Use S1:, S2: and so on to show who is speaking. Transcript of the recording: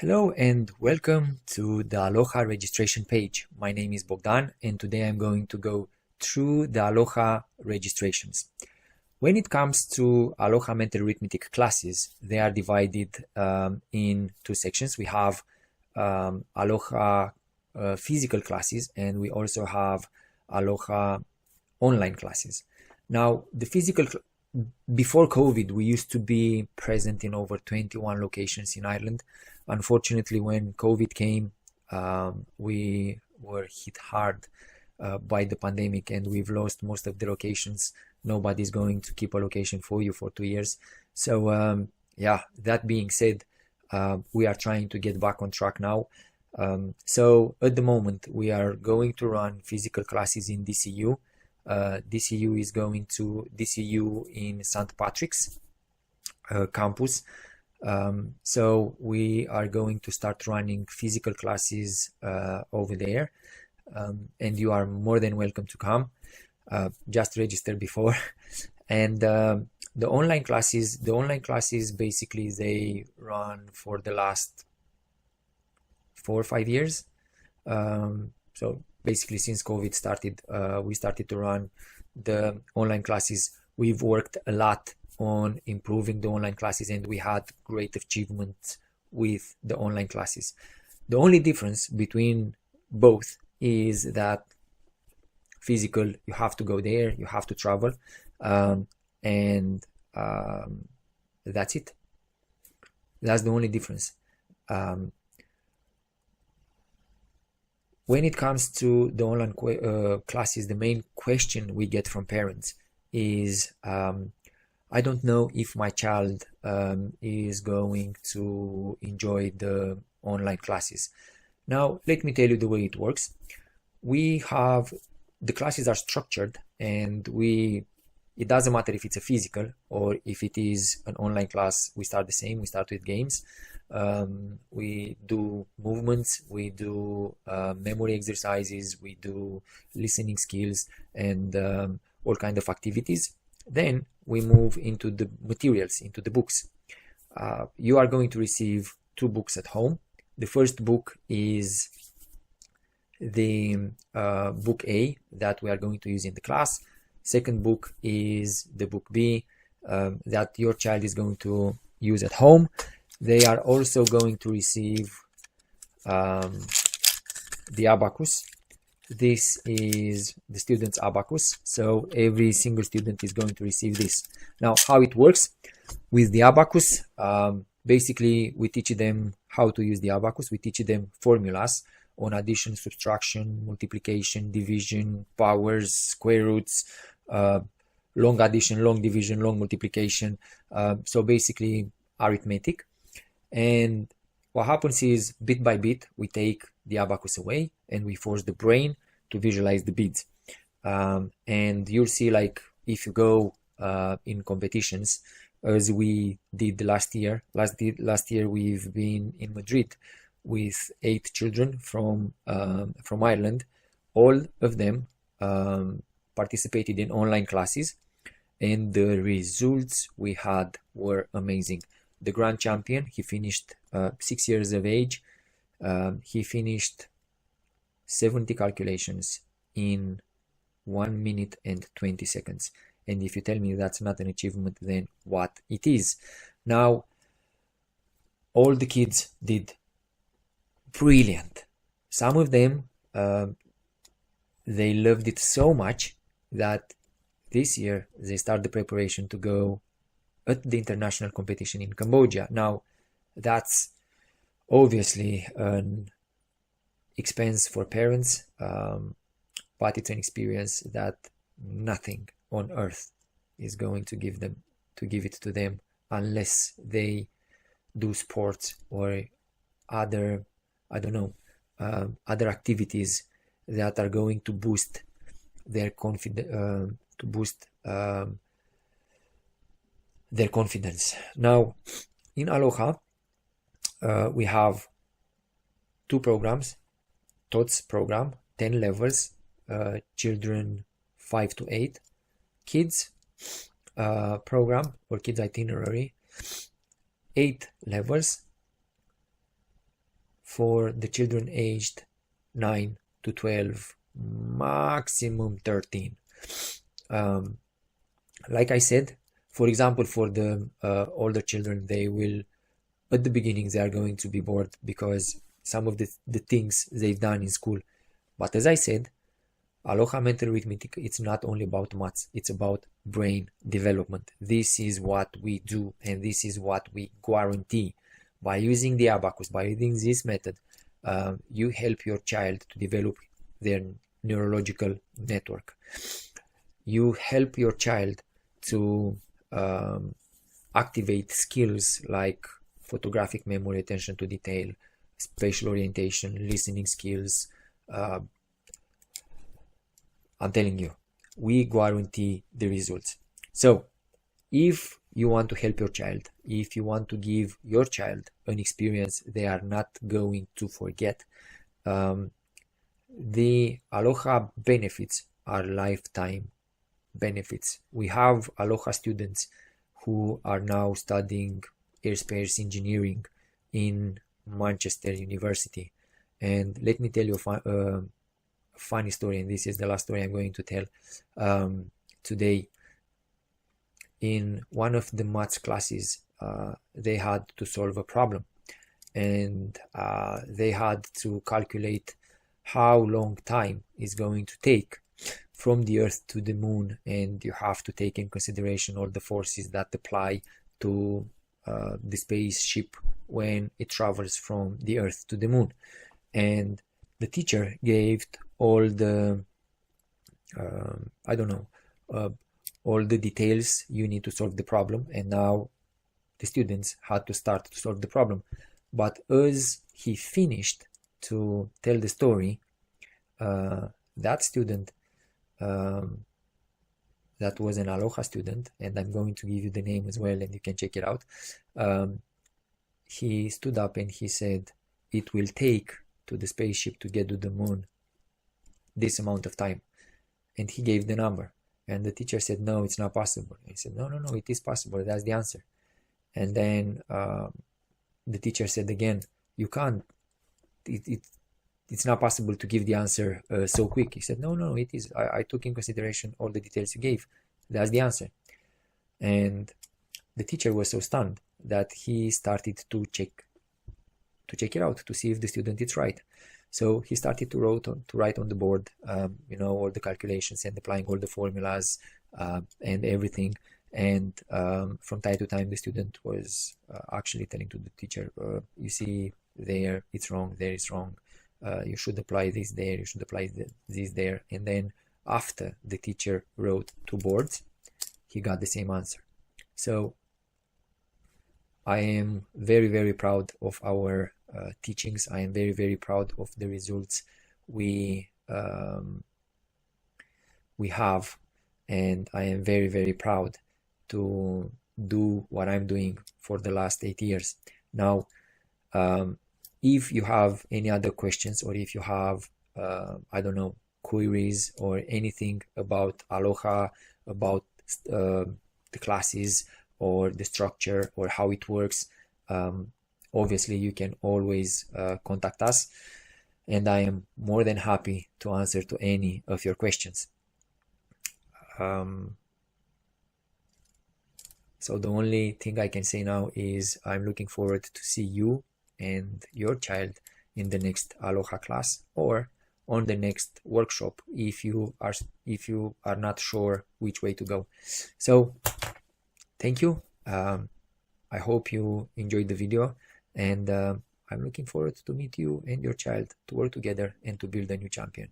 S1: Hello and welcome to the ALOHA registration page. My name is Bogdan and today I'm going to go through the ALOHA registrations. When it comes to ALOHA Mental Arithmetic classes, they are divided in two sections. We have ALOHA physical classes and we also have ALOHA online classes. Now, the physical before COVID, we used to be present in over 21 locations in Ireland. Unfortunately, when COVID came, we were hit hard by the pandemic and we've lost most of the locations. Nobody's going to keep a location for you for 2 years. So yeah, that being said, we are trying to get back on track now. So at the moment, we are going to run physical classes in DCU. DCU is going to DCU in St. Patrick's campus. So we are going to start running physical classes over there, and you are more than welcome to come. Just register before. And the online classes basically they run for the last 4 or 5 years. So basically since COVID started, we started to run the online classes. We've worked a lot on improving the online classes and we had great achievements with the online classes. The only difference between both is that physical, you have to go there, you have to travel, and that's it. That's the only difference. When it comes to the online classes, the main question we get from parents is, I don't know if my child is going to enjoy the online classes. Now, let me tell you the way it works. The classes are structured and it doesn't matter if it's a physical or if it is an online class, we start the same, we start with games. We do movements, we do memory exercises, we do listening skills and all kinds of activities. Then we move into the materials, into the books. You are going to receive 2 books at home. The first book is the book A that we are going to use in the class. Second book is the book B that your child is going to use at home. They are also going to receive the abacus. This is the student's abacus, so every single student is going to receive this. Now, how it works with the abacus, basically we teach them how to use the abacus. We teach them formulas on addition, subtraction, multiplication, division, powers, square roots, long addition, long division, long multiplication, so basically arithmetic. And what happens is, bit by bit, we take the abacus away and we force the brain to visualize the beads. And you'll see, like, if you go in competitions, as we did last year. Last year we've been in Madrid with 8 children from Ireland. All of them participated in online classes, and the results we had were amazing. The grand champion, he finished 6 years of age. He finished 70 calculations in 1 minute and 20 seconds. And if you tell me that's not an achievement, then what it is? Now, all the kids did brilliant. Some of them, they loved it so much that this year they start the preparation to go at the international competition in Cambodia. Now, that's obviously an expense for parents, but it's an experience that nothing on earth is going to give it to them unless they do sports or other, I don't know, other activities that are going to boost their confidence, their confidence. Now, in ALOHA, we have 2 programs. TOTS program, 10 levels, children 5 to 8. Kids program or kids itinerary, 8 levels, for the children aged 9 to 12, maximum 13. Like I said, for example, for the older children, they will, at the beginning, they are going to be bored because some of the things they've done in school. But as I said, ALOHA Mental Arithmetic, it's not only about maths, it's about brain development. This is what we do, and this is what we guarantee. By using the abacus, by using this method, you help your child to develop their neurological network. You help your child to activate skills like photographic memory, attention to detail, spatial orientation, listening skills. I'm telling you, we guarantee the results. So if you want to help your child, if you want to give your child an experience they are not going to forget, the ALOHA benefits are lifetime benefits. We have ALOHA students who are now studying aerospace engineering in Manchester University. And let me tell you a funny story, and this is the last story I'm going to tell today. In one of the maths classes, they had to solve a problem, and they had to calculate how long time is going to take from the Earth to the Moon, and you have to take in consideration all the forces that apply to the spaceship when it travels from the Earth to the Moon. And the teacher gave all the all the details you need to solve the problem, and now the students had to start to solve the problem. But as he finished to tell the story, that student, that was an ALOHA student, and I'm going to give you the name as well, and you can check it out. He stood up and he said, it will take to the spaceship to get to the moon this amount of time. And he gave the number. And the teacher said, no, it's not possible. He said, no, it is possible. That's the answer. And then the teacher said again, you can't, it's not possible to give the answer so quick. He said, no, it is. I took in consideration all the details you gave. That's the answer. And the teacher was so stunned that he started to check it out to see if the student is right. So he started to write on the board, all the calculations and applying all the formulas and everything. And from time to time, the student was actually telling to the teacher, you see, there it's wrong, there it's wrong. You should apply this there, you should apply this there. And then after the teacher wrote 2 boards, he got the same answer. So I am very, very proud of our teachings. I am very, very proud of the results we have, and I am very, very proud to do what I'm doing for the last 8 years. Now, if you have any other questions, or if you have, queries or anything about ALOHA, about the classes or the structure or how it works, obviously you can always contact us, and I am more than happy to answer to any of your questions. So the only thing I can say now is I'm looking forward to see you and your child in the next ALOHA class, or on the next workshop if you are not sure which way to go. So thank you. I hope you enjoyed the video, and I'm looking forward to meet you and your child, to work together and to build a new champion.